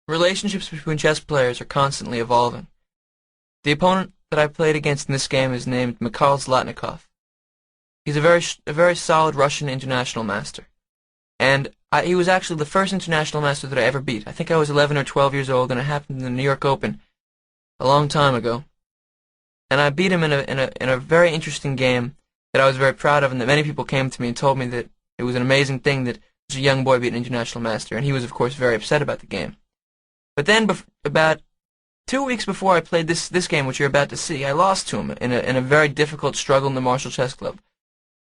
Relationships between chess players are constantly evolving. The opponent that I played against in this game is named Mikhail Zlotnikov. He's a very solid Russian international master. And he was actually the first international master that I ever beat. I think I was 11 or 12 years old, and it happened in the New York Open a long time ago. And I beat him in a very interesting game that I was very proud of, and that many people came to me and told me that it was an amazing thing that a young boy beat an international master, and he was, of course, very upset about the game. But then, about 2 weeks before I played this game, which you're about to see, I lost to him in a very difficult struggle in the Marshall Chess Club.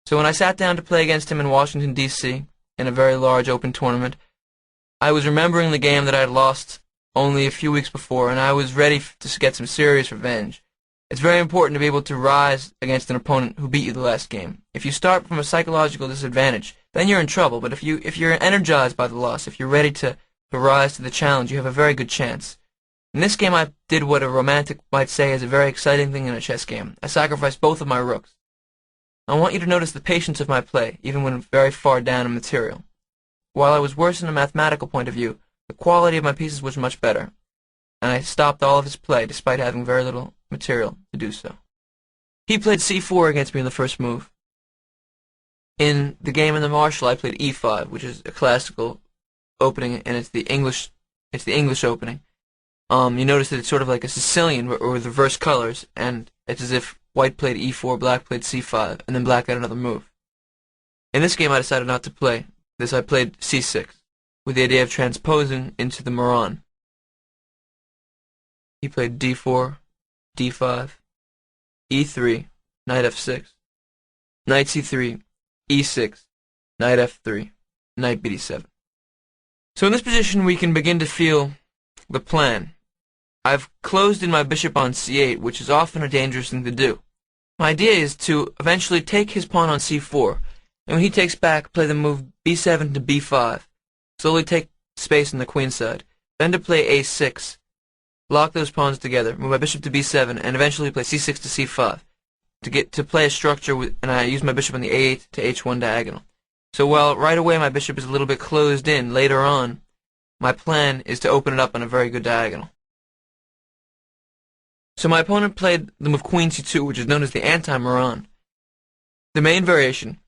So when I sat down to play against him in Washington, D.C., in a very large open tournament, I was remembering the game that I had lost only a few weeks before, and I was ready to get some serious revenge. It's very important to be able to rise against an opponent who beat you the last game. If you start from a psychological disadvantage, then you're in trouble. But if you're energized by the loss, if you're ready to rise to the challenge, you have a very good chance. In this game, I did what a romantic might say is a very exciting thing in a chess game. I sacrificed both of my rooks. I want you to notice the patience of my play, even when very far down in material. While I was worse in a mathematical point of view, the quality of my pieces was much better, and I stopped all of his play despite having very little material to do so. He played c4 against me in the first move. In the game in the Marshall, I played e5, which is a classical opening, and it's the English opening. You notice that it's sort of like a Sicilian or with reverse colors, and it's as if white played e4, black played c5, and then black had another move. In this game, I decided not to play this. I played c6, with the idea of transposing into the Moran. He played d4, d5, e3, knight f6, knight c3, e6, knight f3, knight bd7. So in this position, we can begin to feel the plan. I've closed in my bishop on c8, which is often a dangerous thing to do. My idea is to eventually take his pawn on c4, and when he takes back, play the move b7 to b5, slowly take space on the queen side, then to play a6, lock those pawns together, move my bishop to b7, and eventually play c6 to c5, to play a structure and I use my bishop on the a8 to h1 diagonal. So while right away my bishop is a little bit closed in, later on, my plan is to open it up on a very good diagonal. So my opponent played the move queen c2, which is known as the anti-Moran. The main variation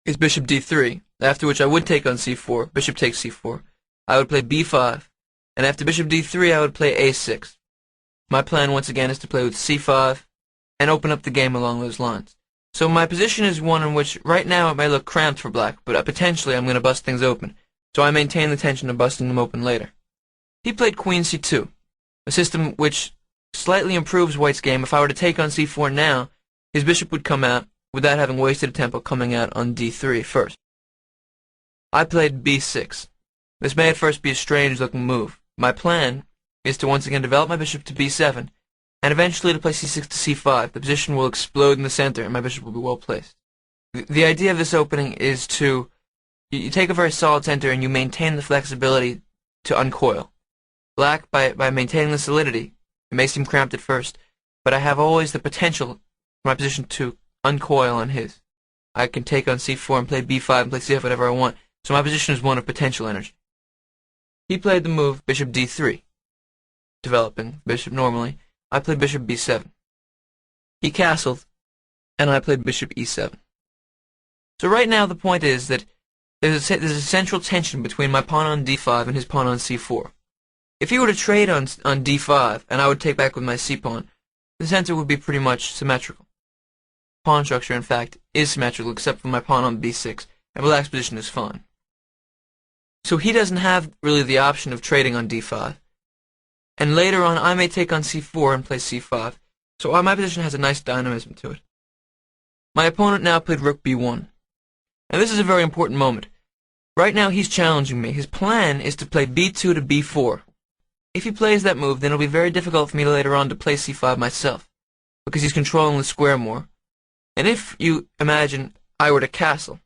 is bishop d3, after which I would take on c4, bishop takes c4. I would play b5, and after bishop d3 I would play a6. My plan once again is to play with c5 and open up the game along those lines. So my position is one in which right now it may look cramped for black, but potentially I'm going to bust things open, so I maintain the tension of busting them open later. He played queen c2, a system which slightly improves white's game. If I were to take on c4 now, his bishop would come out without having wasted a tempo coming out on d3 first. I played b6. This may at first be a strange looking move. My plan is to once again develop my bishop to b7, and eventually to play c6 to c5. The position will explode in the center, and my bishop will be well placed. The idea of this opening is to you take a very solid center and you maintain the flexibility to uncoil. Black, by maintaining the solidity, it may seem cramped at first, but I have always the potential for my position to uncoil on his. I can take on c4 and play b5 and play c5 whatever I want, so my position is one of potential energy. He played the move bishop d3, developing bishop normally. I played bishop b7. He castled, and I played bishop e7. So right now the point is that there's a central tension between my pawn on d5 and his pawn on c4. If he were to trade on d5, and I would take back with my c-pawn, the center would be pretty much symmetrical. Pawn structure, in fact, is symmetrical except for my pawn on b6, and black's position is fine. So he doesn't have really the option of trading on d5. And later on, I may take on c4 and play c5, so my position has a nice dynamism to it. My opponent now played rook b1. And this is a very important moment. Right now, he's challenging me. His plan is to play b2 to b4. If he plays that move, then it'll be very difficult for me later on to play c5 myself, because he's controlling the square more. And if you imagine I were to castle,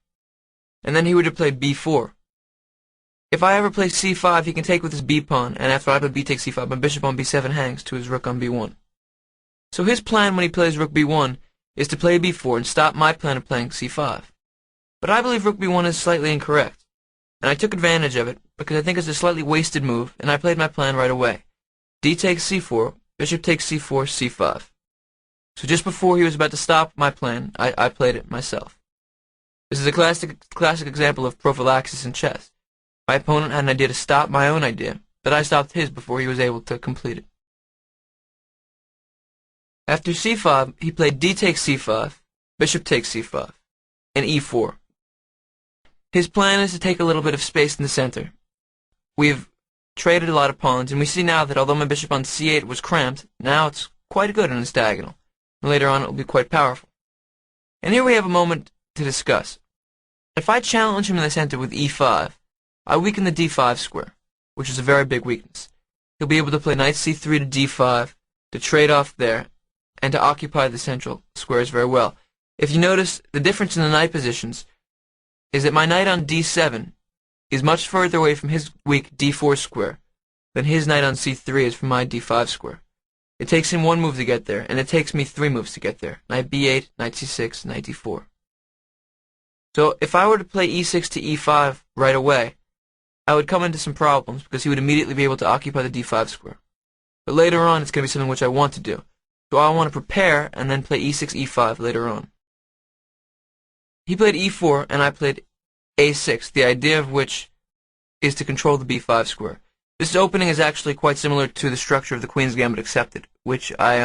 and then he were to play b4, if I ever play c5, he can take with his b-pawn, and after I play b takes c5, my bishop on b7 hangs to his rook on b1. So his plan when he plays rook b1 is to play b4 and stop my plan of playing c5. But I believe rook b1 is slightly incorrect, and I took advantage of it because I think it's a slightly wasted move, and I played my plan right away. D takes c4, bishop takes c4, c5. So just before he was about to stop my plan, I played it myself. This is a classic example of prophylaxis in chess. My opponent had an idea to stop my own idea, but I stopped his before he was able to complete it. After c5, he played d takes c5, bishop takes c5, and e4. His plan is to take a little bit of space in the center. We've traded a lot of pawns, and we see now that although my bishop on c8 was cramped, now it's quite good on its diagonal. And later on it will be quite powerful. And here we have a moment to discuss. If I challenge him in the center with e5, I weaken the d5 square, which is a very big weakness. He'll be able to play knight c3 to d5 to trade off there and to occupy the central squares very well. If you notice, the difference in the knight positions is that my knight on d7 is much further away from his weak d4 square than his knight on c3 is from my d5 square. It takes him one move to get there, and it takes me 3 moves to get there. Knight b8, knight c6, knight d4. So if I were to play e6 to e5 right away, I would come into some problems because he would immediately be able to occupy the d5 square. But later on, it's going to be something which I want to do. So I want to prepare and then play e6, e5 later on. He played e4, and I played a6, the idea of which is to control the b5 square. This opening is actually quite similar to the structure of the Queen's Gambit Accepted, which I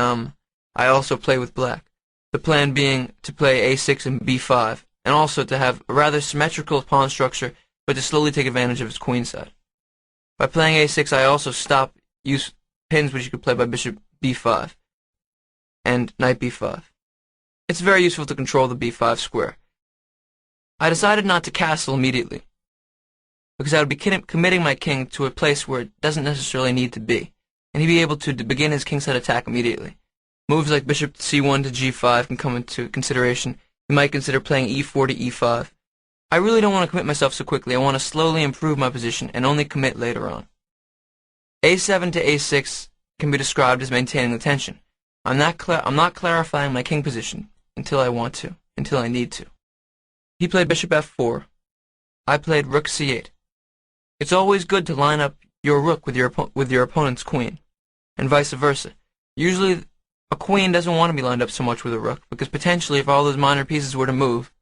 also play with black. The plan being to play a6 and b5, and also to have a rather symmetrical pawn structure, but to slowly take advantage of his queen side. By playing a6, I also use pins which you could play by bishop b5 and knight b5. It's very useful to control the b5 square. I decided not to castle immediately, because I would be committing my king to a place where it doesn't necessarily need to be, and he'd be able to begin his kingside attack immediately. Moves like bishop c1 to g5 can come into consideration. You might consider playing e4 to e5. I really don't want to commit myself so quickly. I want to slowly improve my position and only commit later on. a7 to a6 can be described as maintaining the tension. I'm not clarifying my king position until I need to. He played bishop f4. I played rook c8. It's always good to line up your rook with your opponent's queen, and vice versa. Usually, a queen doesn't want to be lined up so much with a rook, because potentially if all those minor pieces were to move,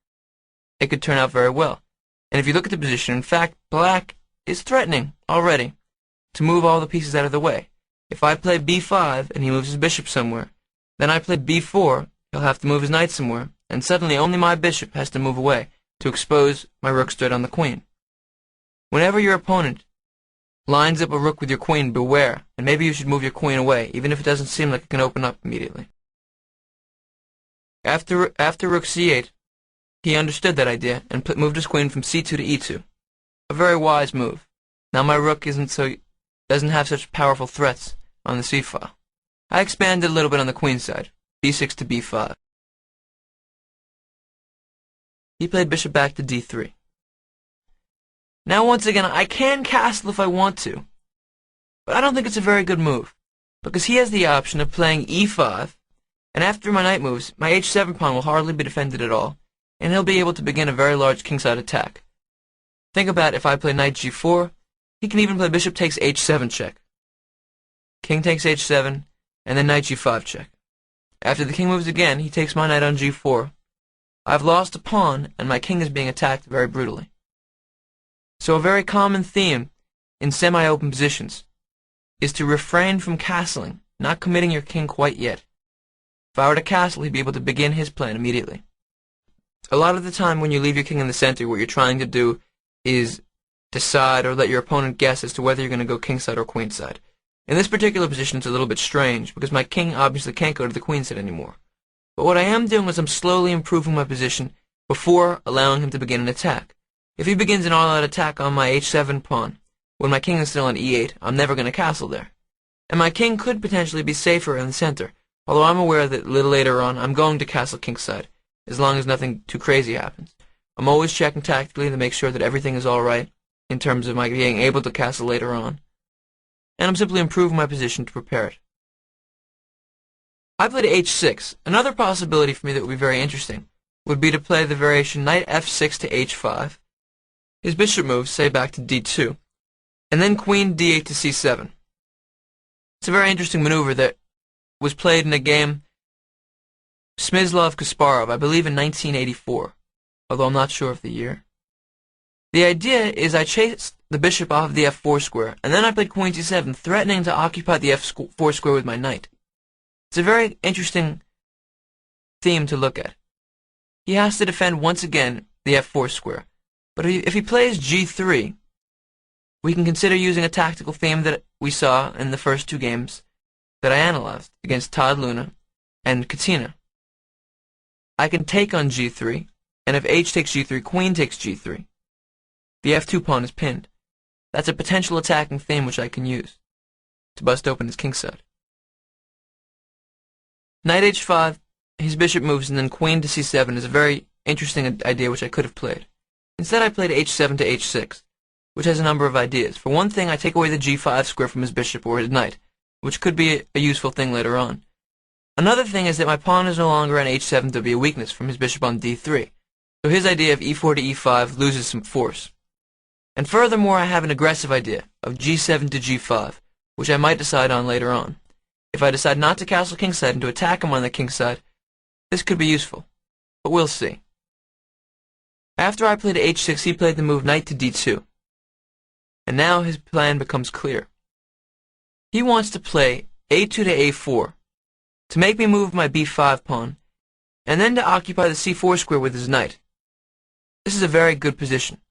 it could turn out very well. And if you look at the position, in fact, black is threatening already to move all the pieces out of the way. If I play b5 and he moves his bishop somewhere, then I play b4, he'll have to move his knight somewhere, and suddenly only my bishop has to move away to expose my rook straight on the queen. Whenever your opponent lines up a rook with your queen, beware, and maybe you should move your queen away, even if it doesn't seem like it can open up immediately. After rook c8, he understood that idea and moved his queen from c2 to e2. A very wise move. Now my rook doesn't have such powerful threats on the c-file. I expanded a little bit on the queen side, b6 to b5. He played bishop back to d3. Now once again, I can castle if I want to, but I don't think it's a very good move, because he has the option of playing e5, and after my knight moves, my h7 pawn will hardly be defended at all, and he'll be able to begin a very large kingside attack. Think about if I play knight g4, he can even play bishop takes h7 check. King takes h7, and then knight g5 check. After the king moves again, he takes my knight on g4. I've lost a pawn, and my king is being attacked very brutally. So a very common theme in semi-open positions is to refrain from castling, not committing your king quite yet. If I were to castle, he'd be able to begin his plan immediately. A lot of the time when you leave your king in the center, what you're trying to do is decide or let your opponent guess as to whether you're going to go kingside or queenside. In this particular position, it's a little bit strange, because my king obviously can't go to the queenside anymore. But what I am doing is I'm slowly improving my position before allowing him to begin an attack. If he begins an all-out attack on my h7 pawn, when my king is still on e8, I'm never going to castle there. And my king could potentially be safer in the center, although I'm aware that a little later on I'm going to castle kingside, as long as nothing too crazy happens. I'm always checking tactically to make sure that everything is alright, in terms of my being able to castle later on. And I'm simply improving my position to prepare it. I played h6. Another possibility for me that would be very interesting would be to play the variation knight f6 to h5. His bishop moves, say, back to d2. and then queen d8 to c7. It's a very interesting maneuver that was played in a game Smyslov-Kasparov, I believe in 1984, although I'm not sure of the year. The idea is I chased the bishop off of the f4 square, and then I played queen c7, threatening to occupy the f4 square with my knight. It's a very interesting theme to look at. He has to defend once again the f4 square, but if he plays g3, we can consider using a tactical theme that we saw in the first two games that I analyzed against Todd Luna and Katina. I can take on g3, and if h takes g3, queen takes g3. The f2 pawn is pinned. That's a potential attacking theme which I can use to bust open his kingside. Knight h5, his bishop moves, and then queen to c7 is a very interesting idea which I could have played. Instead I played h7 to h6, which has a number of ideas. For one thing, I take away the g5 square from his bishop or his knight, which could be a useful thing later on. Another thing is that my pawn is no longer on h7 to be a weakness from his bishop on d3, so his idea of e4 to e5 loses some force. And furthermore, I have an aggressive idea of g7 to g5, which I might decide on later on. If I decide not to castle kingside and to attack him on the kingside, this could be useful, but we'll see. After I played h6, he played the move knight to d2, and now his plan becomes clear. He wants to play a2 to a4 to make me move my b5 pawn, and then to occupy the c4 square with his knight. This is a very good position.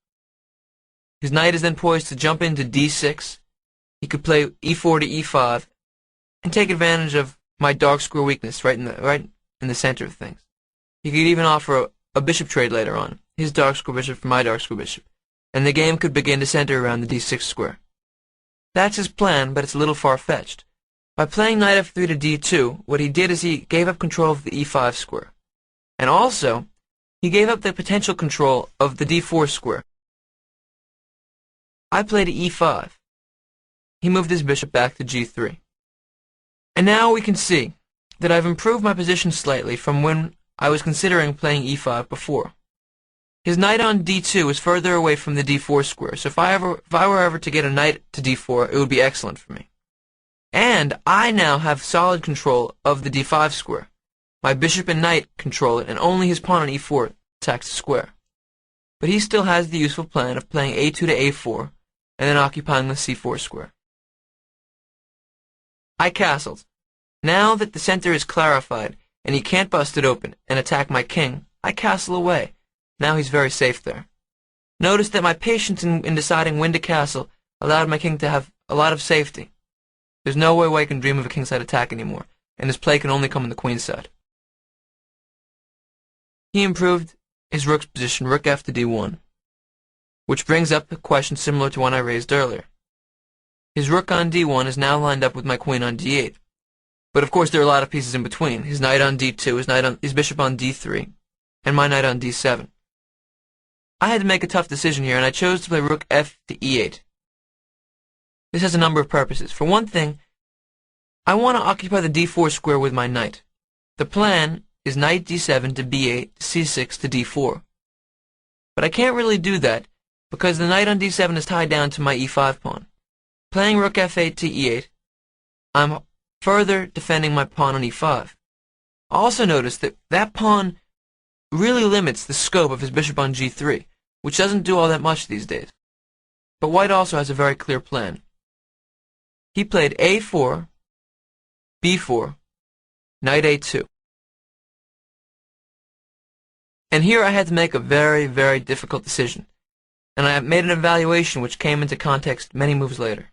His knight is then poised to jump into d6. He could play e4 to e5 and take advantage of my dark square weakness right in the center of things. He could even offer a bishop trade later on, his dark square bishop for my dark square bishop, and the game could begin to center around the d6 square. That's his plan, but it's a little far-fetched. By playing knight f3 to d2, what he did is he gave up control of the e5 square. And also, he gave up the potential control of the d4 square. I played e5. He moved his bishop back to g3. And now we can see that I've improved my position slightly from when I was considering playing e5 before. His knight on d2 is further away from the d4 square, so if I were ever to get a knight to d4, it would be excellent for me. And I now have solid control of the d5 square. My bishop and knight control it, and only his pawn on e4 attacks the square. But he still has the useful plan of playing a2 to a4, and then occupying the c4 square. I castled. Now that the center is clarified, and he can't bust it open and attack my king, I castle away. Now he's very safe there. Notice that my patience in deciding when to castle allowed my king to have a lot of safety. There's no way I can dream of a kingside attack anymore, and his play can only come on the queen's side. He improved his rook's position, rook f to d1, which brings up a question similar to one I raised earlier. His rook on d1 is now lined up with my queen on d8, but of course there are a lot of pieces in between. His knight on d2, his bishop on d3, and my knight on d7. I had to make a tough decision here, and I chose to play rook f to e8. This has a number of purposes. For one thing, I want to occupy the d4 square with my knight. The plan is knight d7 to b8 to c6 to d4. But I can't really do that because the knight on d7 is tied down to my e5 pawn. Playing rook f8 to e8, I'm further defending my pawn on e5. Also notice that that pawn really limits the scope of his bishop on g3, which doesn't do all that much these days. But white also has a very clear plan. He played a4, b4, knight a2. And here I had to make a very, very difficult decision, and I made an evaluation which came into context many moves later.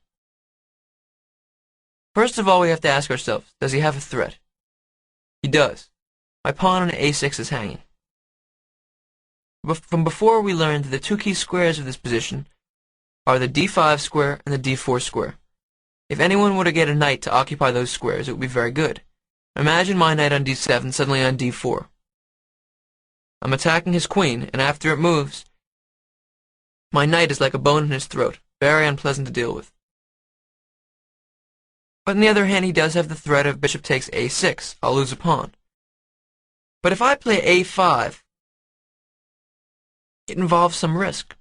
First of all, we have to ask ourselves, does he have a threat? He does. My pawn on a6 is hanging. From before, we learned that the two key squares of this position are the d5 square and the d4 square. If anyone were to get a knight to occupy those squares, it would be very good. Imagine my knight on d7 suddenly on d4. I'm attacking his queen, and after it moves, my knight is like a bone in his throat, very unpleasant to deal with. But on the other hand, he does have the threat of bishop takes a6. I'll lose a pawn. But if I play a5, it involves some risk.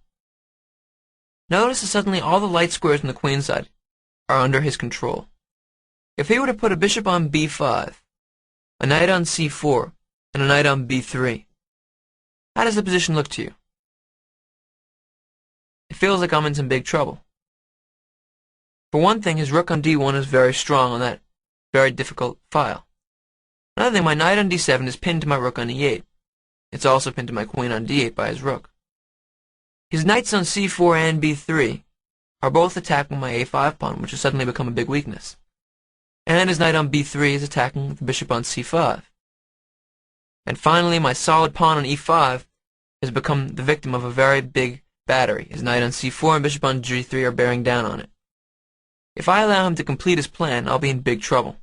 Notice that suddenly all the light squares on the queen side are under his control. If he were to put a bishop on b5, a knight on c4, and a knight on b3, how does the position look to you? It feels like I'm in some big trouble. For one thing, his rook on d1 is very strong on that very difficult file. Another thing, my knight on d7 is pinned to my rook on e8. It's also pinned to my queen on d8 by his rook. His knights on c4 and b3 are both attacking my a5 pawn, which has suddenly become a big weakness. And his knight on b3 is attacking the bishop on c5. And finally, my solid pawn on e5 has become the victim of a very big battery. His knight on c4 and bishop on g3 are bearing down on it. If I allow him to complete his plan, I'll be in big trouble.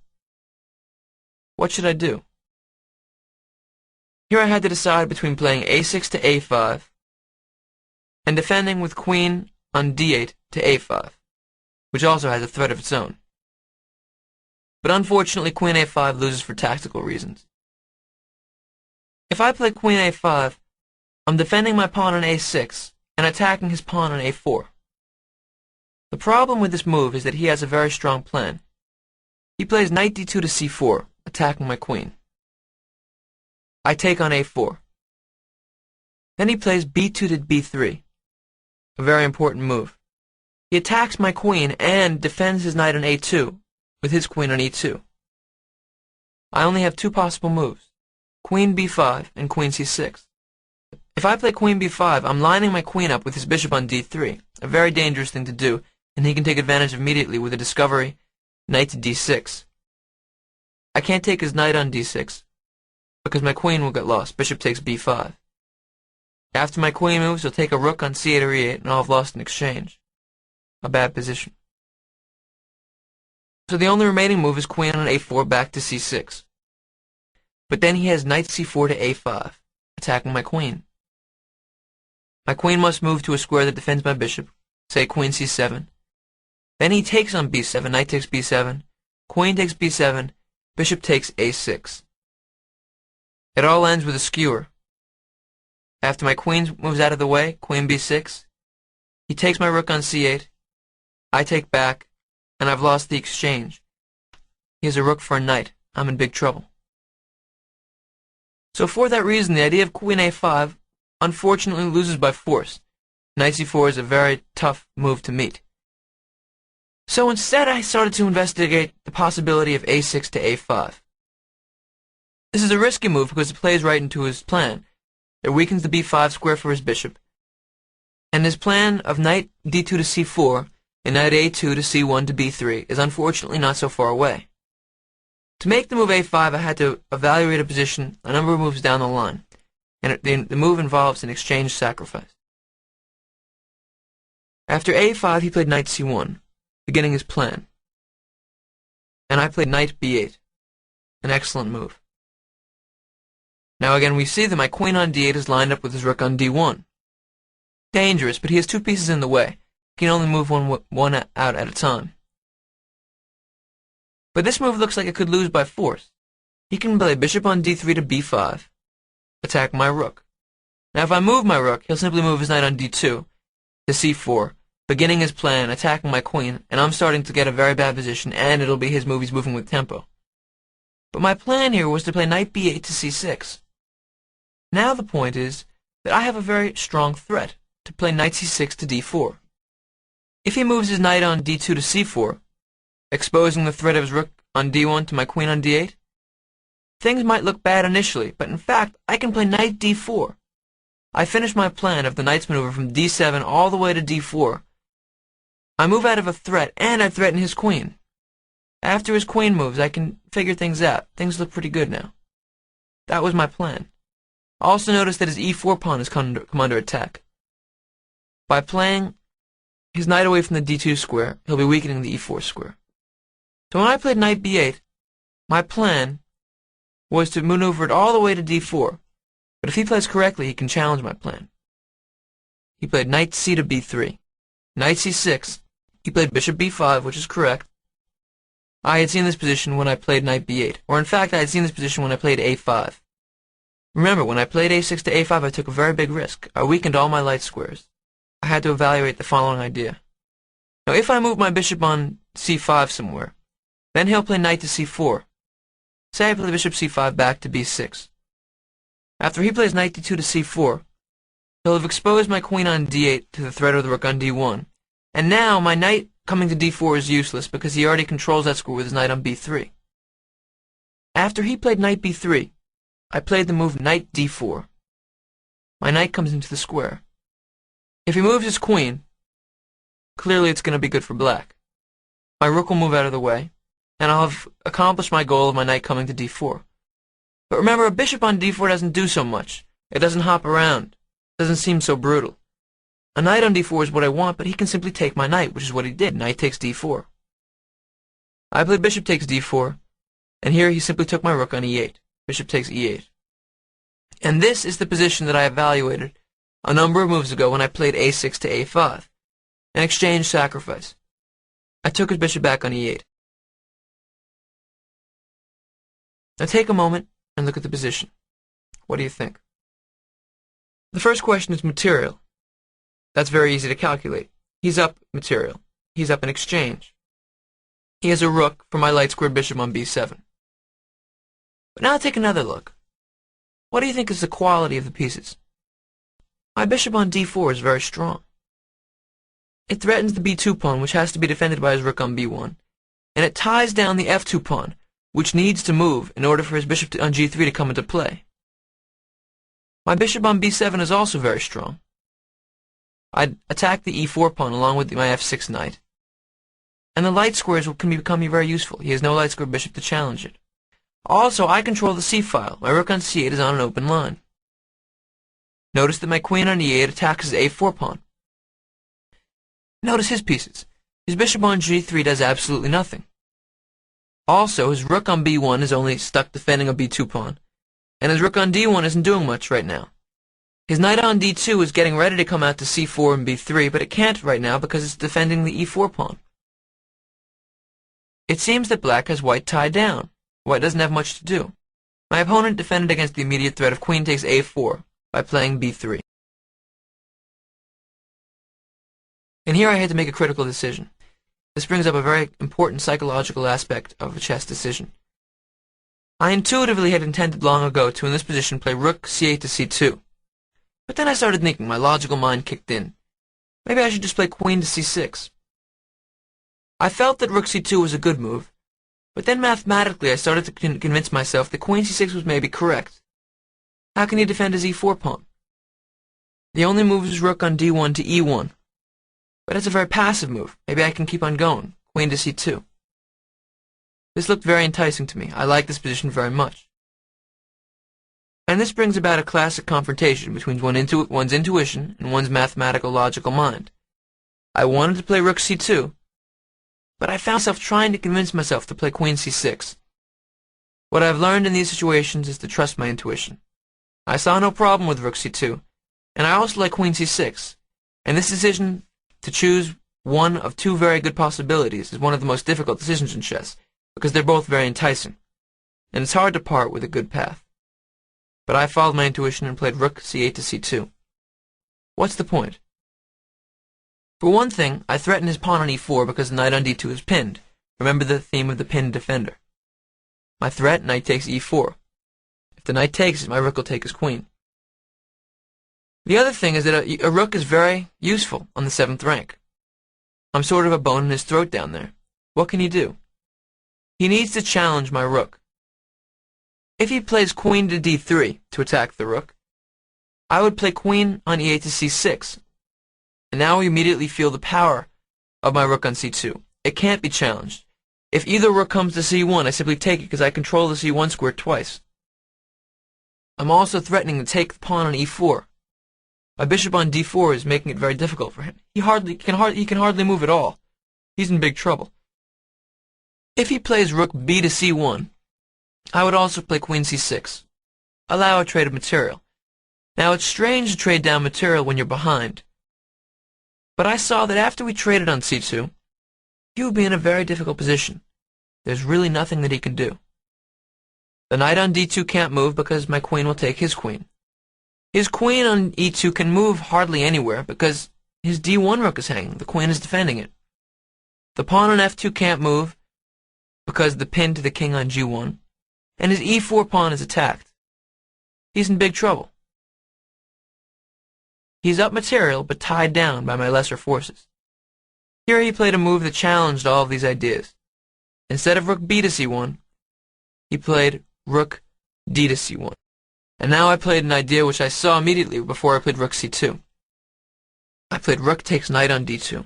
What should I do? Here I had to decide between playing a6 to a5 and defending with queen on d8 to a5, which also has a threat of its own. But unfortunately, queen a5 loses for tactical reasons. If I play queen a5, I'm defending my pawn on a6 and attacking his pawn on a4. The problem with this move is that he has a very strong plan. He plays knight d2 to c4, attacking my queen. I take on a4. Then he plays b2 to b3, a very important move. He attacks my queen and defends his knight on a2 with his queen on e2. I only have two possible moves, queen b5 and queen c6. If I play queen b5, I'm lining my queen up with his bishop on d3, a very dangerous thing to do, and he can take advantage immediately with a discovery, knight to d6. I can't take his knight on d6, because my queen will get lost. Bishop takes b5. After my queen moves, he'll take a rook on c8 or e8, and I'll have lost an exchange. A bad position. So the only remaining move is queen on a4 back to c6. But then he has knight c4 to a5, attacking my queen. My queen must move to a square that defends my bishop, say queen c7. Then he takes on b7, knight takes b7, queen takes b7, bishop takes a6. It all ends with a skewer. After my queen moves out of the way, queen b6, he takes my rook on c8, I take back, and I've lost the exchange. He has a rook for a knight. I'm in big trouble. So for that reason, the idea of queen a5 unfortunately loses by force. Knight c4 is a very tough move to meet. So instead I started to investigate the possibility of a6 to a5. This is a risky move because it plays right into his plan. It weakens the b5 square for his bishop. And his plan of knight d2 to c4 and knight a2 to c1 to b3 is unfortunately not so far away. To make the move a5, I had to evaluate a position a number of moves down the line, and the move involves an exchange sacrifice. After a5, he played knight c1, beginning his plan. And I played knight b8, an excellent move. Now again, we see that my queen on d8 is lined up with his rook on d1. Dangerous, but he has two pieces in the way. He can only move one out at a time. But this move looks like it could lose by force. He can play bishop on d3 to b5, attack my rook. Now if I move my rook, he'll simply move his knight on d2 to c4, beginning his plan, attacking my queen, and I'm starting to get a very bad position, and it'll be his move. He's moving with tempo. But my plan here was to play knight b8 to c6. Now the point is that I have a very strong threat to play knight c6 to d4. If he moves his knight on d2 to c4, exposing the threat of his rook on d1 to my queen on d8, things might look bad initially, but in fact, I can play knight d4. I finish my plan of the knight's maneuver from d7 all the way to d4. I move out of a threat, and I threaten his queen. After his queen moves, I can figure things out. Things look pretty good now. That was my plan. Also notice that his e4 pawn has come under attack. By playing his knight away from the d2 square, he'll be weakening the e4 square. So when I played knight b8, my plan was to maneuver it all the way to d4. But if he plays correctly, he can challenge my plan. He played knight c to b3. Knight c6, he played bishop b5, which is correct. I had seen this position when I played knight b8, or in fact I had seen this position when I played a5. Remember, when I played a6 to a5, I took a very big risk. I weakened all my light squares. I had to evaluate the following idea. Now, if I move my bishop on c5 somewhere, then he'll play knight to c4. Say I play bishop c5 back to b6. After he plays knight d2 to c4, he'll have exposed my queen on d8 to the threat of the rook on d1, and now my knight coming to d4 is useless because he already controls that square with his knight on b3. After he played knight b3, I played the move knight d4. My knight comes into the square. If he moves his queen, clearly it's going to be good for black. My rook will move out of the way, and I'll have accomplished my goal of my knight coming to d4. But remember, a bishop on d4 doesn't do so much. It doesn't hop around. It doesn't seem so brutal. A knight on d4 is what I want, but he can simply take my knight, which is what he did. Knight takes d4. I played bishop takes d4, and here he simply took my rook on e8. Bishop takes e8. And this is the position that I evaluated a number of moves ago when I played a6 to a5, an exchange sacrifice. I took his bishop back on e8. Now take a moment and look at the position. What do you think? The first question is material. That's very easy to calculate. He's up material. He's up an exchange. He has a rook for my light squared bishop on b7. But now take another look. What do you think is the quality of the pieces? My bishop on d4 is very strong. It threatens the b2 pawn, which has to be defended by his rook on b1, and it ties down the f2 pawn, which needs to move in order for his bishop on g3 to come into play. My bishop on b7 is also very strong. I'd attack the e4 pawn along with my f6 knight, and the light squares can become very useful. He has no light square bishop to challenge it. Also, I control the c-file. My rook on c8 is on an open line. Notice that my queen on e8 attacks his a4 pawn. Notice his pieces. His bishop on g3 does absolutely nothing. Also, his rook on b1 is only stuck defending a b2 pawn, and his rook on d1 isn't doing much right now. His knight on d2 is getting ready to come out to c4 and b3, but it can't right now because it's defending the e4 pawn. It seems that black has white tied down. White doesn't have much to do. My opponent defended against the immediate threat of queen takes a4 by playing b3. And here I had to make a critical decision. This brings up a very important psychological aspect of a chess decision. I intuitively had intended long ago to, in this position, play rook c8 to c2. But then I started thinking, my logical mind kicked in. Maybe I should just play queen to c6. I felt that rook c2 was a good move, but then mathematically I started to convince myself that queen c6 was maybe correct. How can he defend his e4 pawn? The only move is rook on d1 to e1. But it's a very passive move. Maybe I can keep on going. Queen to c2. This looked very enticing to me. I like this position very much. And this brings about a classic confrontation between one's intuition and one's mathematical logical mind. I wanted to play rook c2, but I found myself trying to convince myself to play queen c6. What I've learned in these situations is to trust my intuition. I saw no problem with rook c2, and I also like queen c6, and this decision to choose one of two very good possibilities is one of the most difficult decisions in chess, because they're both very enticing, and it's hard to part with a good path. But I followed my intuition and played rook c8 to c2. What's the point? For one thing, I threaten his pawn on e4 because the knight on d2 is pinned. Remember the theme of the pinned defender. My threat, knight takes e4. If the knight takes it, my rook will take his queen. The other thing is that a rook is very useful on the 7th rank. I'm sort of a bone in his throat down there. What can he do? He needs to challenge my rook. If he plays queen to d3 to attack the rook, I would play queen on e8 to c6. And now we immediately feel the power of my rook on c2. It can't be challenged. If either rook comes to c1, I simply take it because I control the c1 square twice. I'm also threatening to take the pawn on e4. My bishop on d4 is making it very difficult for him. He can hardly move at all. He's in big trouble. If he plays rook b to c1, I would also play queen c6. Allow a trade of material. Now it's strange to trade down material when you're behind. But I saw that after we traded on c2, he would be in a very difficult position. There's really nothing that he can do. The knight on d2 can't move because my queen will take his queen. His queen on e2 can move hardly anywhere because his d1 rook is hanging. The queen is defending it. The pawn on f2 can't move because of the pin to the king on g1, and his e4 pawn is attacked. He's in big trouble. He's up material, but tied down by my lesser forces. Here he played a move that challenged all of these ideas. Instead of rook b to c1, he played rook d to c1. And now I played an idea which I saw immediately before I played rook c2. I played rook takes knight on d2,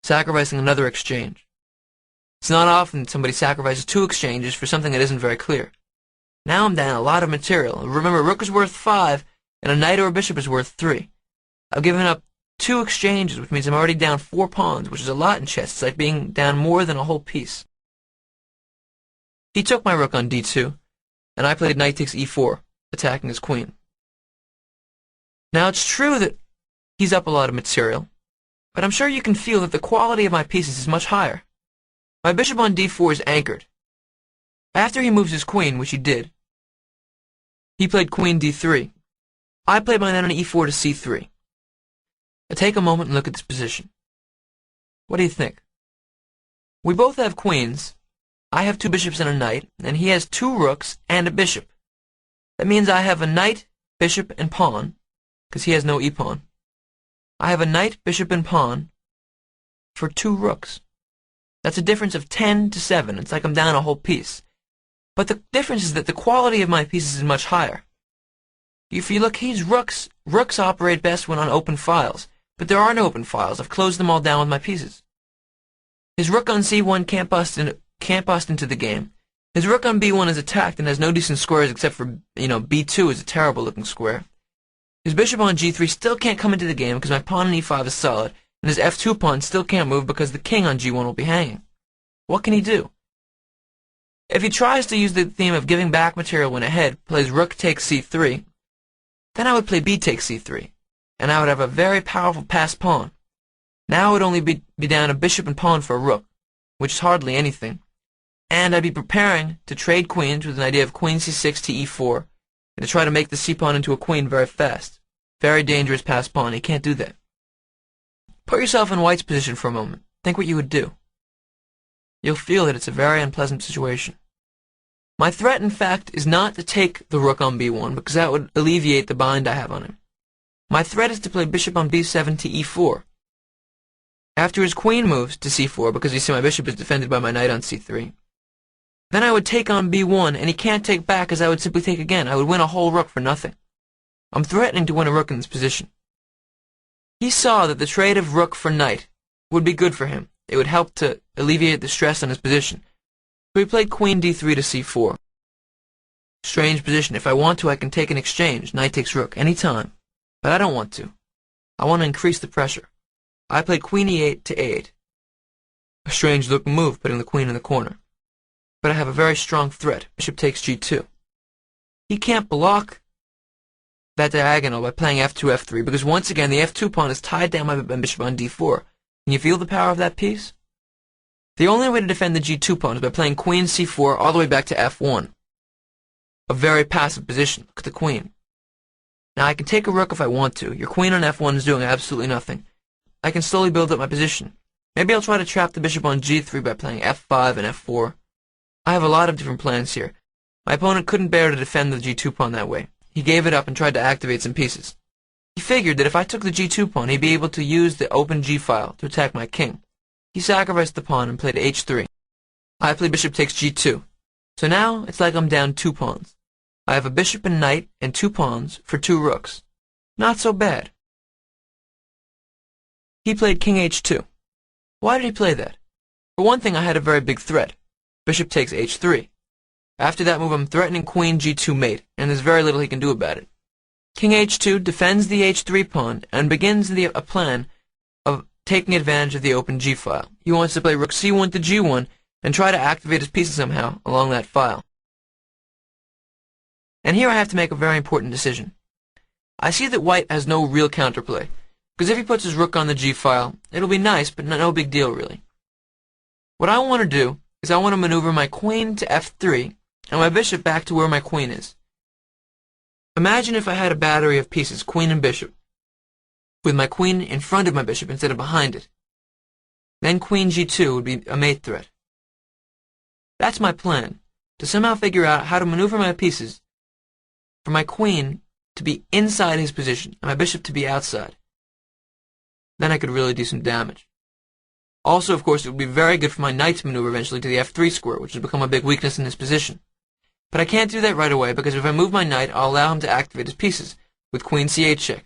sacrificing another exchange. It's not often that somebody sacrifices two exchanges for something that isn't very clear. Now I'm down a lot of material. Remember, rook is worth 5, and a knight or a bishop is worth 3. I've given up 2 exchanges, which means I'm already down 4 pawns, which is a lot in chess. It's like being down more than a whole piece. He took my rook on d2, and I played knight takes e4, attacking his queen. Now it's true that he's up a lot of material, but I'm sure you can feel that the quality of my pieces is much higher. My bishop on d4 is anchored. After he moves his queen, which he did, he played queen d3. I played my knight on e4 to c3. Now take a moment and look at this position. What do you think? We both have queens. I have 2 bishops and a knight, and he has 2 rooks and a bishop. That means I have a knight, bishop, and pawn, because he has no e-pawn. I have a knight, bishop, and pawn for 2 rooks. That's a difference of 10 to 7. It's like I'm down a whole piece. But the difference is that the quality of my pieces is much higher. If you look, he's rooks. Rooks operate best when on open files. But there are no open files. I've closed them all down with my pieces. His rook on c1 can't bust into the game. His rook on b1 is attacked and has no decent squares except for, b2 is a terrible looking square. His bishop on g3 still can't come into the game because my pawn on e5 is solid, and his f2 pawn still can't move because the king on g1 will be hanging. What can he do? If he tries to use the theme of giving back material when ahead, plays rook takes c3, then I would play b takes c3, and I would have a very powerful passed pawn. Now I would only be down a bishop and pawn for a rook, which is hardly anything, and I'd be preparing to trade queens with an idea of queen c6 to e4, and to try to make the c-pawn into a queen very fast. Very dangerous passed pawn. He can't do that. Put yourself in White's position for a moment. Think what you would do. You'll feel that it's a very unpleasant situation. My threat, in fact, is not to take the rook on b1, because that would alleviate the bind I have on him. My threat is to play bishop on b7 to e4. After his queen moves to c4, because you see my bishop is defended by my knight on c3, then I would take on b1, and he can't take back, as I would simply take again. I would win a whole rook for nothing. I'm threatening to win a rook in this position. He saw that the trade of rook for knight would be good for him. It would help to alleviate the stress on his position. So he played queen d3 to c4. Strange position. If I want to, I can take an exchange. Knight takes rook any time. But I don't want to. I want to increase the pressure. I played queen e8 to a8. A strange looking move, putting the queen in the corner. But I have a very strong threat. Bishop takes g2. He can't block that diagonal by playing f2, f3, because once again the f2 pawn is tied down by my bishop on d4. Can you feel the power of that piece? The only way to defend the g2 pawn is by playing queen c4 all the way back to f1. A very passive position. Look at the queen. Now I can take a rook if I want to. Your queen on f1 is doing absolutely nothing. I can slowly build up my position. Maybe I'll try to trap the bishop on g3 by playing f5 and f4. I have a lot of different plans here. My opponent couldn't bear to defend the g2 pawn that way. He gave it up and tried to activate some pieces. He figured that if I took the g2 pawn, he'd be able to use the open g-file to attack my king. He sacrificed the pawn and played h3. I played bishop takes g2. So now it's like I'm down 2 pawns. I have a bishop and knight and 2 pawns for 2 rooks. Not so bad. He played king h2. Why did he play that? For one thing, I had a very big threat. Bishop takes h3. After that move, I'm threatening queen g2 mate, and there's very little he can do about it. King h2 defends the h3 pawn and begins a plan of taking advantage of the open g-file. He wants to play rook c1 to g1 and try to activate his pieces somehow along that file. And here I have to make a very important decision. I see that White has no real counterplay, because if he puts his rook on the g-file, it'll be nice, but no big deal really. What I want to do is I want to maneuver my queen to f3 and my bishop back to where my queen is. Imagine if I had a battery of pieces, queen and bishop. with my queen in front of my bishop instead of behind it. Then queen g2 would be a mate threat. That's my plan, to somehow figure out how to maneuver my pieces for my queen to be inside his position and my bishop to be outside. Then I could really do some damage. Also, of course, it would be very good for my knight to maneuver eventually to the f3 square, which has become a big weakness in his position. But I can't do that right away, because if I move my knight, I'll allow him to activate his pieces, with queen c8 check.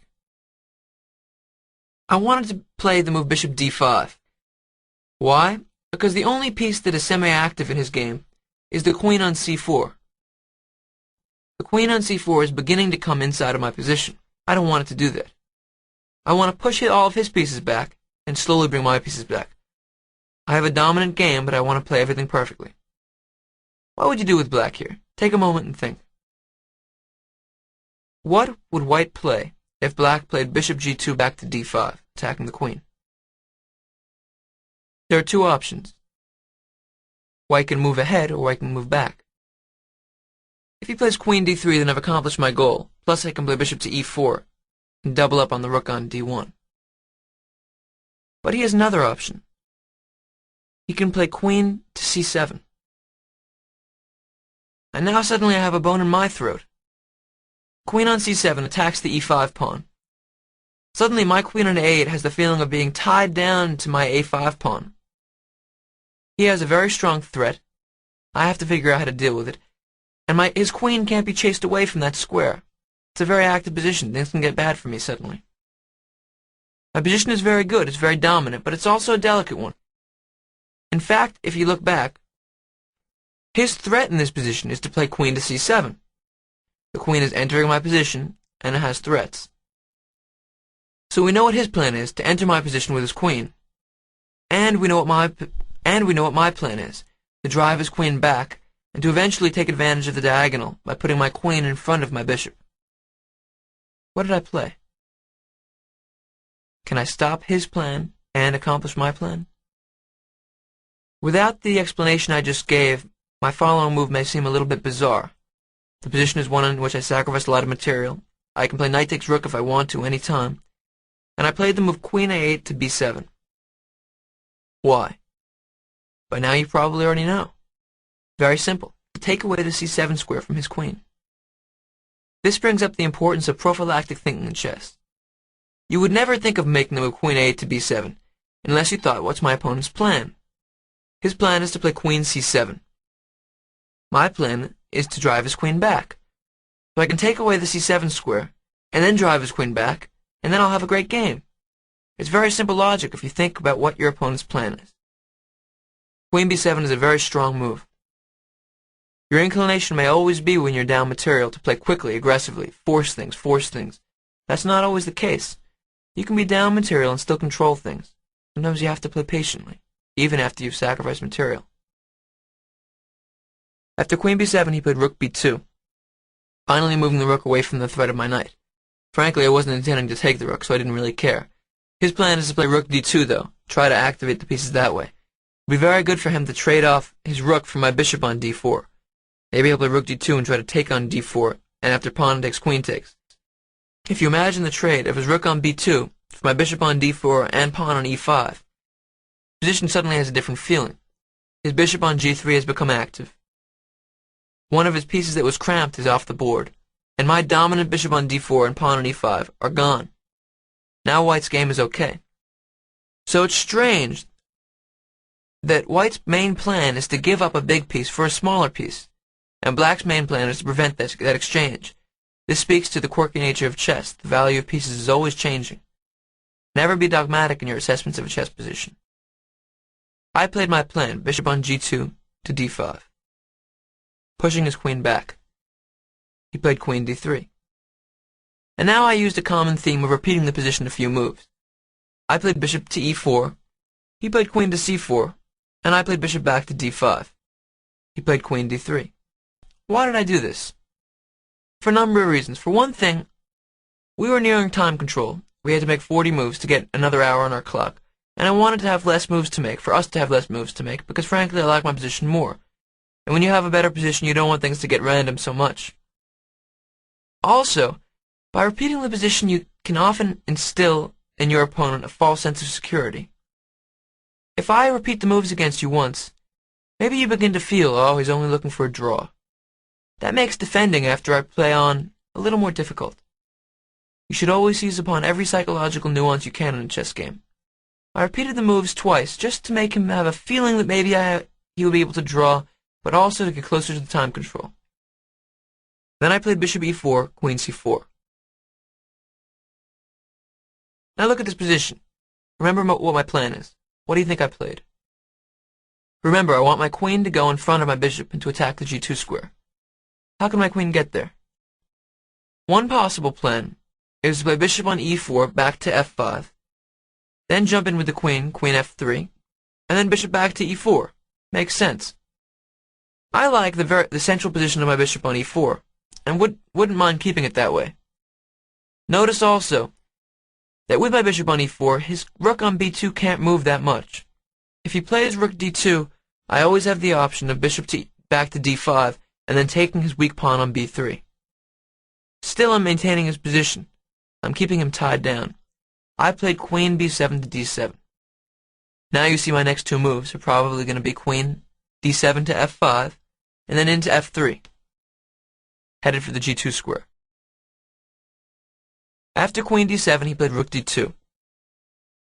I wanted to play the move bishop d5. Why? Because the only piece that is semi-active in his game is the queen on c4. The queen on c4 is beginning to come inside of my position. I don't want it to do that. I want to push all of his pieces back and slowly bring my pieces back. I have a dominant game, but I want to play everything perfectly. What would you do with black here? Take a moment and think. What would white play if black played bishop g2 back to d5, attacking the queen? There are two options. White can move ahead, or white can move back. If he plays queen d3, then I've accomplished my goal. Plus I can play bishop to e4 and double up on the rook on d1. But he has another option. He can play queen to c7. And now suddenly I have a bone in my throat. Queen on c7 attacks the e5 pawn. Suddenly my queen on a8 has the feeling of being tied down to my a5 pawn. He has a very strong threat. I have to figure out how to deal with it. And his queen can't be chased away from that square. It's a very active position. Things can get bad for me suddenly. My position is very good. It's very dominant, but it's also a delicate one. In fact, if you look back, his threat in this position is to play queen to c7. The queen is entering my position, and it has threats. So we know what his plan is, to enter my position with his queen. And we know what my plan is, to drive his queen back, and to eventually take advantage of the diagonal by putting my queen in front of my bishop. What did I play? Can I stop his plan and accomplish my plan? Without the explanation I just gave, my following move may seem a little bit bizarre. The position is one in which I sacrifice a lot of material. I can play knight takes rook if I want to any time. And I played the move queen a8 to b7. Why? By now you probably already know. Very simple. To take away the c7 square from his queen. This brings up the importance of prophylactic thinking in chess. You would never think of making the move queen a8 to b7 unless you thought, what's my opponent's plan? His plan is to play queen c7. My plan is to drive his queen back. So I can take away the c7 square, and then drive his queen back, and then I'll have a great game. It's very simple logic if you think about what your opponent's plan is. Queen b7 is a very strong move. Your inclination may always be when you're down material to play quickly, aggressively, force things. That's not always the case. You can be down material and still control things. Sometimes you have to play patiently, even after you've sacrificed material. After queen b7, he played rook b2, finally moving the rook away from the threat of my knight. Frankly, I wasn't intending to take the rook, so I didn't really care. His plan is to play rook d2, though, try to activate the pieces that way. It would be very good for him to trade off his rook for my bishop on d4. Maybe he'll play rook d2 and try to take on d4, and after pawn takes, queen takes. If you imagine the trade of his rook on b2, for my bishop on d4, and pawn on e5, the position suddenly has a different feeling. His bishop on g3 has become active. One of his pieces that was cramped is off the board, and my dominant bishop on d4 and pawn on e5 are gone. Now white's game is okay. So it's strange that white's main plan is to give up a big piece for a smaller piece, and black's main plan is to prevent that exchange. This speaks to the quirky nature of chess. The value of pieces is always changing. Never be dogmatic in your assessments of a chess position. I played my plan, bishop on g2 to d5, pushing his queen back. He played queen d3. And now I used a common theme of repeating the position a few moves. I played bishop to e4, he played queen to c4, and I played bishop back to d5. He played queen d3. Why did I do this? For a number of reasons. For one thing, we were nearing time control. We had to make 40 moves to get another hour on our clock, and I wanted to have less moves to make, for us to have less moves to make, because frankly I like my position more. And when you have a better position, you don't want things to get random so much. Also, by repeating the position, you can often instill in your opponent a false sense of security. If I repeat the moves against you once, maybe you begin to feel, oh, he's only looking for a draw. That makes defending after I play on a little more difficult. You should always seize upon every psychological nuance you can in a chess game. I repeated the moves twice, just to make him have a feeling that maybe he will be able to draw, but also to get closer to the time control. Then I played bishop e4, queen c4. Now look at this position. Remember what my plan is. What do you think I played? Remember, I want my queen to go in front of my bishop and to attack the g2 square. How can my queen get there? One possible plan is to play bishop on e4 back to f5, then jump in with the queen, queen f3, and then bishop back to e4. Makes sense. I like the central position of my bishop on e4, and wouldn't mind keeping it that way. Notice also that with my bishop on e4, his rook on b2 can't move that much. If he plays rook d2, I always have the option of bishop back to d5, and then taking his weak pawn on b3. Still, I'm maintaining his position. I'm keeping him tied down. I played queen b7 to d7. Now you see my next two moves are probably going to be queen d7 to f5, and then into f3, headed for the g2 square. After queen d7, he played rook d2.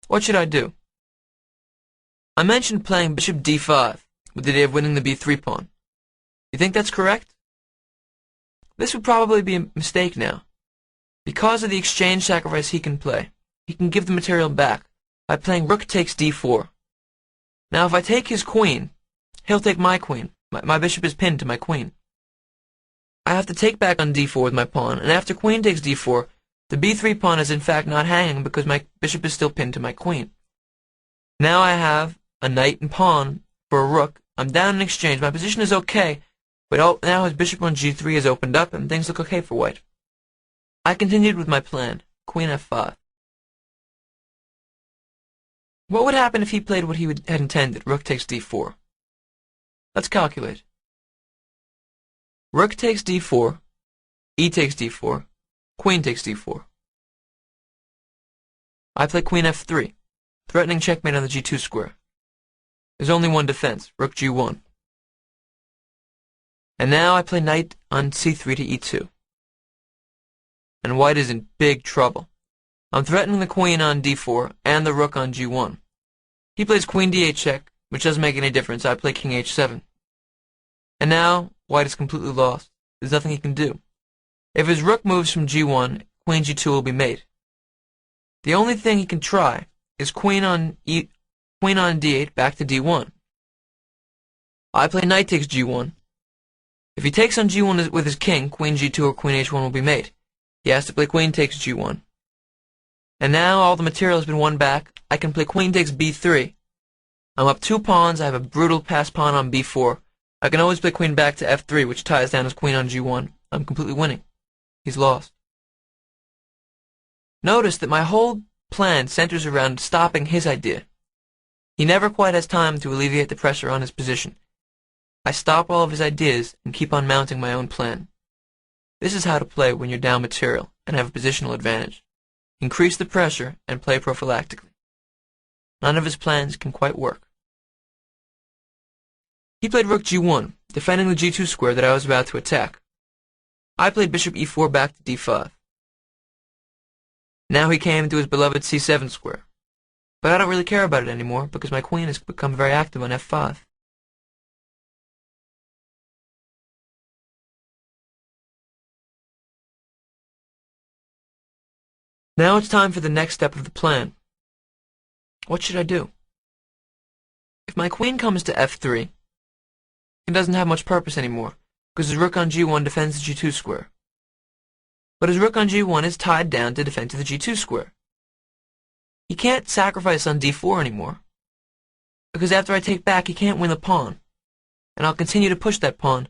What should I do? I mentioned playing bishop d5 with the idea of winning the b3 pawn. You think that's correct? This would probably be a mistake now. Because of the exchange sacrifice he can play, he can give the material back by playing rook takes d4. Now if I take his queen, he'll take my queen. My bishop is pinned to my queen. I have to take back on d4 with my pawn, and after queen takes d4, the b3 pawn is in fact not hanging because my bishop is still pinned to my queen. Now I have a knight and pawn for a rook. I'm down in exchange. My position is okay, but now his bishop on g3 is opened up and things look okay for white. I continued with my plan, queen f5. What would happen if he played what he had intended, rook takes d4? Let's calculate. Rook takes d4, e takes d4, queen takes d4. I play queen f3, threatening checkmate on the g2 square. There's only one defense, rook g1. And now I play knight on c3 to e2. And white is in big trouble. I'm threatening the queen on d4 and the rook on g1. He plays queen d8 check, which doesn't make any difference. I play king h7. And now white is completely lost. There's nothing he can do. If his rook moves from g1, queen g2 will be mate. The only thing he can try is queen on d8 back to d1. I play knight takes g1. If he takes on g1 with his king, queen g2 or queen h1 will be mate. He has to play queen takes g1. And now all the material has been won back. I can play queen takes b3. I'm up 2 pawns. I have a brutal passed pawn on b4. I can always play queen back to f3, which ties down his queen on g1. I'm completely winning. He's lost. Notice that my whole plan centers around stopping his idea. He never quite has time to alleviate the pressure on his position. I stop all of his ideas and keep on mounting my own plan. This is how to play when you're down material and have a positional advantage. Increase the pressure and play prophylactically. None of his plans can quite work. He played rook g1, defending the g2 square that I was about to attack. I played bishop e4 back to d5. Now he came into his beloved c7 square. But I don't really care about it anymore because my queen has become very active on f5. Now it's time for the next step of the plan. What should I do? If my queen comes to f3, it doesn't have much purpose anymore, because his rook on g1 defends the g2 square. But his rook on g1 is tied down to defend to the g2 square. He can't sacrifice on d4 anymore, because after I take back, he can't win the pawn, and I'll continue to push that pawn,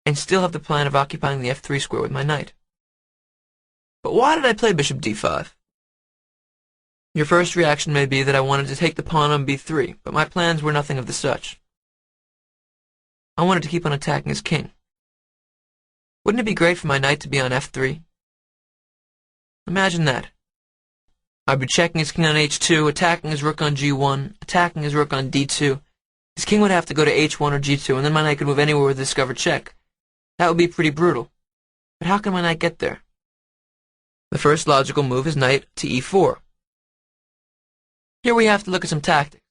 and still have the plan of occupying the f3 square with my knight. But why did I play bishop d5? Your first reaction may be that I wanted to take the pawn on b3, but my plans were nothing of the such. I wanted to keep on attacking his king. Wouldn't it be great for my knight to be on f3? Imagine that. I'd be checking his king on h2, attacking his rook on g1, attacking his rook on d2. His king would have to go to h1 or g2, and then my knight could move anywhere with a discovered check. That would be pretty brutal. But how can my knight get there? The first logical move is knight to e4. Here we have to look at some tactics.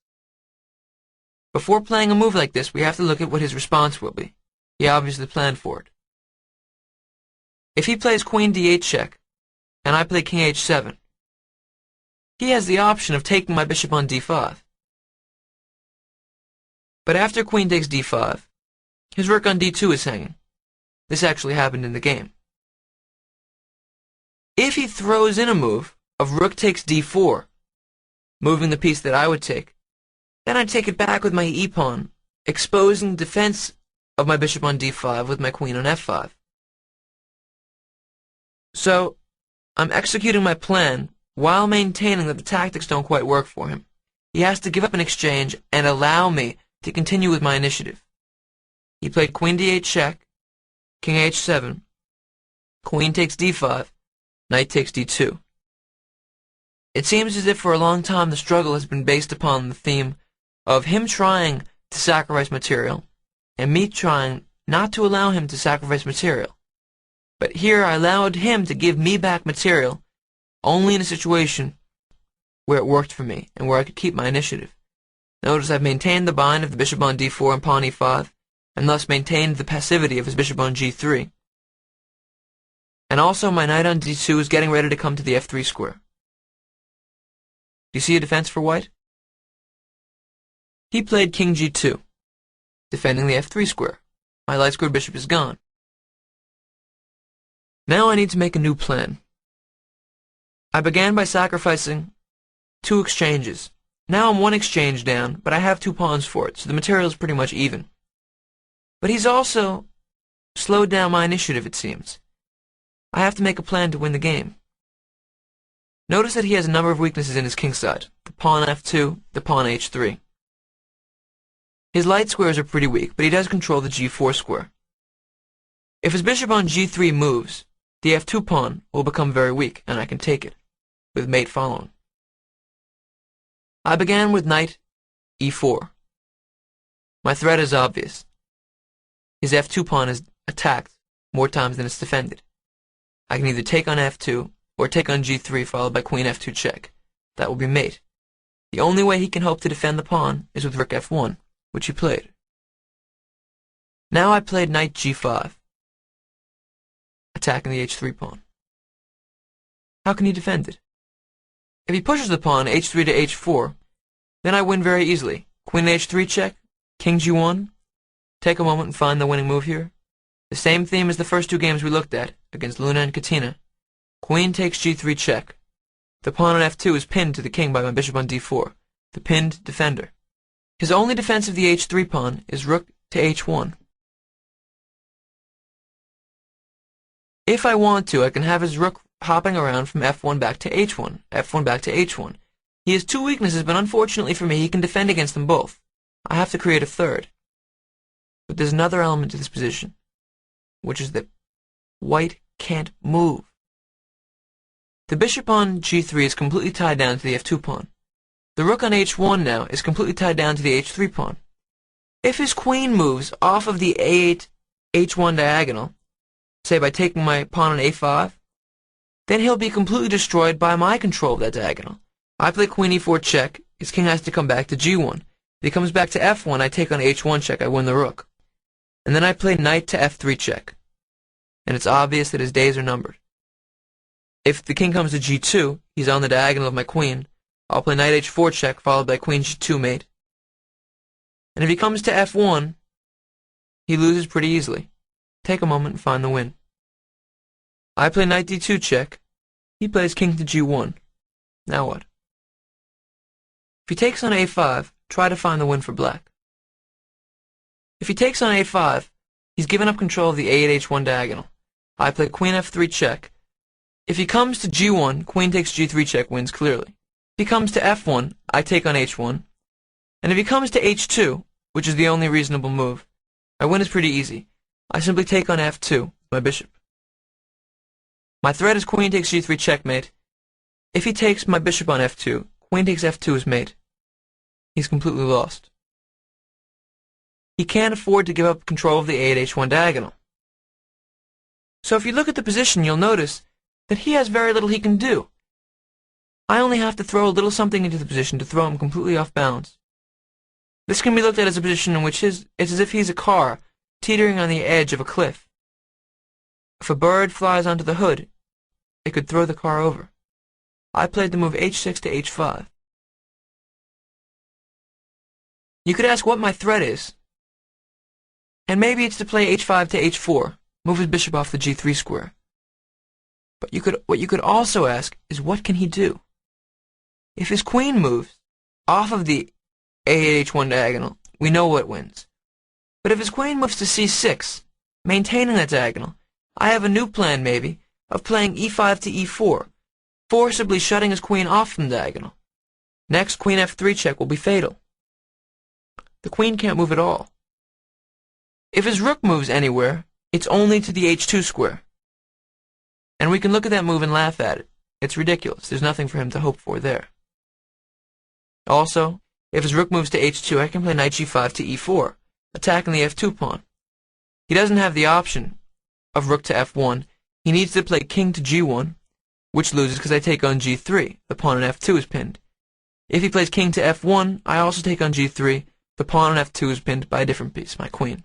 Before playing a move like this, we have to look at what his response will be. He obviously planned for it. If he plays queen d8 check, and I play king h7, he has the option of taking my bishop on d5. But after queen takes d5, his rook on d2 is hanging. This actually happened in the game. If he throws in a move of rook takes d4, moving the piece that I would take, then I'd take it back with my e-pawn, exposing defense of my bishop on d5 with my queen on f5. So, I'm executing my plan while maintaining that the tactics don't quite work for him. He has to give up an exchange and allow me to continue with my initiative. He played queen d8 check, king h7, queen takes d5, knight takes d2. It seems as if for a long time the struggle has been based upon the theme of him trying to sacrifice material and me trying not to allow him to sacrifice material. But here I allowed him to give me back material only in a situation where it worked for me and where I could keep my initiative. Notice I've maintained the bind of the bishop on d4 and pawn e5, and thus maintained the passivity of his bishop on g3. And also my knight on d2 is getting ready to come to the f3 square. Do you see a defense for white? He played king g2, defending the f3 square. My light squared bishop is gone. Now I need to make a new plan. I began by sacrificing 2 exchanges. Now I'm 1 exchange down, but I have 2 pawns for it, so the material is pretty much even. But he's also slowed down my initiative, it seems. I have to make a plan to win the game. Notice that he has a number of weaknesses in his king side. The pawn f2, the pawn h3. His light squares are pretty weak, but he does control the g4 square. If his bishop on g3 moves, the f2 pawn will become very weak, and I can take it, with mate following. I began with knight e4. My threat is obvious. His f2 pawn is attacked more times than it's defended. I can either take on f2 or take on g3 followed by queen f2 check. That will be mate. The only way he can hope to defend the pawn is with rook f1, which he played. Now I played knight g5, attacking the h3 pawn. How can he defend it? If he pushes the pawn h3 to h4, then I win very easily. Queen h3 check, king g1. Take a moment and find the winning move here. The same theme as the first 2 games we looked at, against Luna and Katina. Queen takes g3 check. The pawn on f2 is pinned to the king by my bishop on d4, the pinned defender. His only defense of the h3 pawn is rook to h1. If I want to, I can have his rook hopping around from f1 back to h1, f1 back to h1. He has 2 weaknesses, but unfortunately for me, he can defend against them both. I have to create a third. But there's another element to this position, which is that white can't move. The bishop on g3 is completely tied down to the f2 pawn. The rook on h1 now is completely tied down to the h3 pawn. If his queen moves off of the a8, h1 diagonal, say by taking my pawn on a5, then he'll be completely destroyed by my control of that diagonal. I play queen e4 check, his king has to come back to g1. If he comes back to f1, I take on h1 check, I win the rook. And then I play knight to f3 check. And it's obvious that his days are numbered. If the king comes to g2, he's on the diagonal of my queen. I'll play knight h4 check, followed by queen g2 mate. And if he comes to f1, he loses pretty easily. Take a moment and find the win. I play knight d2 check. He plays king to g1. Now what? If he takes on a5, try to find the win for black. If he takes on a5, he's given up control of the a8 h1 diagonal. I play queen f3 check. If he comes to g1, queen takes g3 check wins clearly. If he comes to f1, I take on h1. And if he comes to h2, which is the only reasonable move, my win is pretty easy. I simply take on f2, my bishop. My threat is queen takes g3 checkmate. If he takes my bishop on f2, queen takes f2 is mate. He's completely lost. He can't afford to give up control of the a8h1 diagonal. So if you look at the position, you'll notice that he has very little he can do. I only have to throw a little something into the position to throw him completely off balance. This can be looked at as a position in which it's as if he's a car teetering on the edge of a cliff. If a bird flies onto the hood, it could throw the car over. I played the move h6 to h5. You could ask what my threat is. And maybe it's to play h5 to h4, move his bishop off the g3 square. But what you could also ask is what can he do? If his queen moves off of the a8h1 diagonal, we know what wins. But if his queen moves to c6, maintaining that diagonal, I have a new plan maybe of playing e5 to e4, forcibly shutting his queen off from the diagonal. Next, queen f3 check will be fatal. The queen can't move at all. If his rook moves anywhere, it's only to the h2 square. And we can look at that move and laugh at it. It's ridiculous. There's nothing for him to hope for there. Also, if his rook moves to h2, I can play knight g5 to e4, attacking the f2 pawn. He doesn't have the option of rook to f1. He needs to play king to g1, which loses because I take on g3. The pawn on f2 is pinned. If he plays king to f1, I also take on g3. The pawn on f2 is pinned by a different piece, my queen.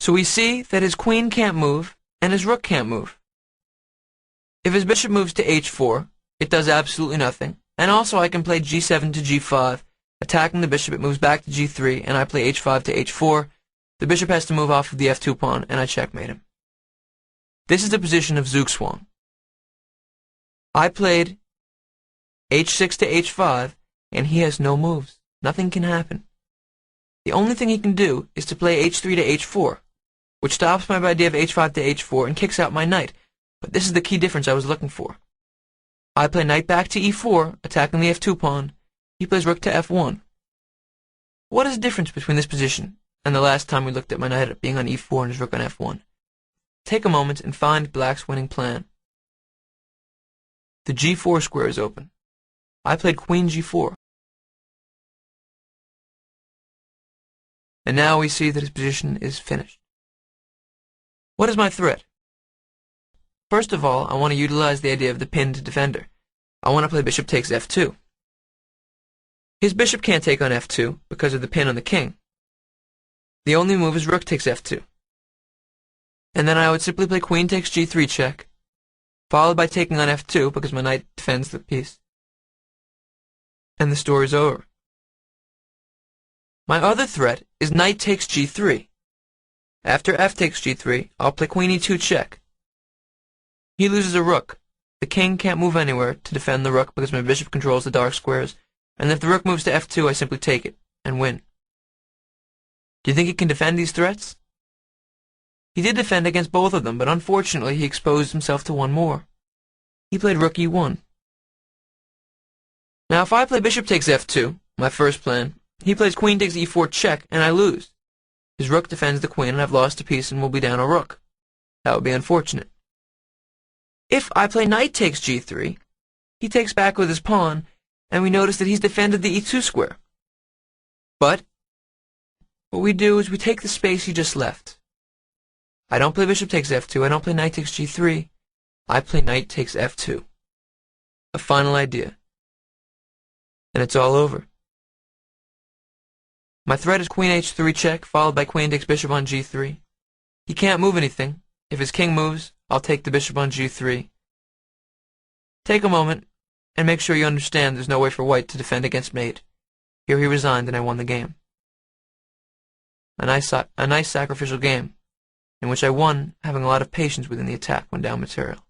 So we see that his queen can't move, and his rook can't move. If his bishop moves to h4, it does absolutely nothing. And also I can play g7 to g5, attacking the bishop. It moves back to g3, and I play h5 to h4. The bishop has to move off of the f2 pawn, and I checkmate him. This is the position of Zugzwang. I played h6 to h5, and he has no moves. Nothing can happen. The only thing he can do is to play h3 to h4, which stops my idea of h5 to h4 and kicks out my knight. But this is the key difference I was looking for. I play knight back to e4, attacking the f2 pawn. He plays rook to f1. What is the difference between this position and the last time we looked at my knight being on e4 and his rook on f1? Take a moment and find black's winning plan. The g4 square is open. I played queen g4. And now we see that his position is finished. What is my threat? First of all, I want to utilize the idea of the pinned defender. I want to play bishop takes f2. His bishop can't take on f2 because of the pin on the king. The only move is rook takes f2. And then I would simply play queen takes g3 check, followed by taking on f2 because my knight defends the piece. And the story's over. My other threat is knight takes g3. After f takes g3, I'll play queen e2 check. He loses a rook. The king can't move anywhere to defend the rook because my bishop controls the dark squares, and if the rook moves to f2, I simply take it and win. Do you think he can defend these threats? He did defend against both of them, but unfortunately he exposed himself to one more. He played rook e1. Now if I play bishop takes f2, my first plan, he plays queen takes e4 check, and I lose. His rook defends the queen, and I've lost a piece and will be down a rook. That would be unfortunate. If I play knight takes g3, he takes back with his pawn, and we notice that he's defended the e2 square. But what we do is we take the space he just left. I don't play bishop takes f2, I don't play knight takes g3, I play knight takes f2. A final idea. And it's all over. My threat is queen h3 check, followed by queen takes bishop on g3. He can't move anything. If his king moves, I'll take the bishop on g3. Take a moment and make sure you understand there's no way for white to defend against mate. Here he resigned and I won the game. A nice sacrificial game, in which I won having a lot of patience within the attack when down material.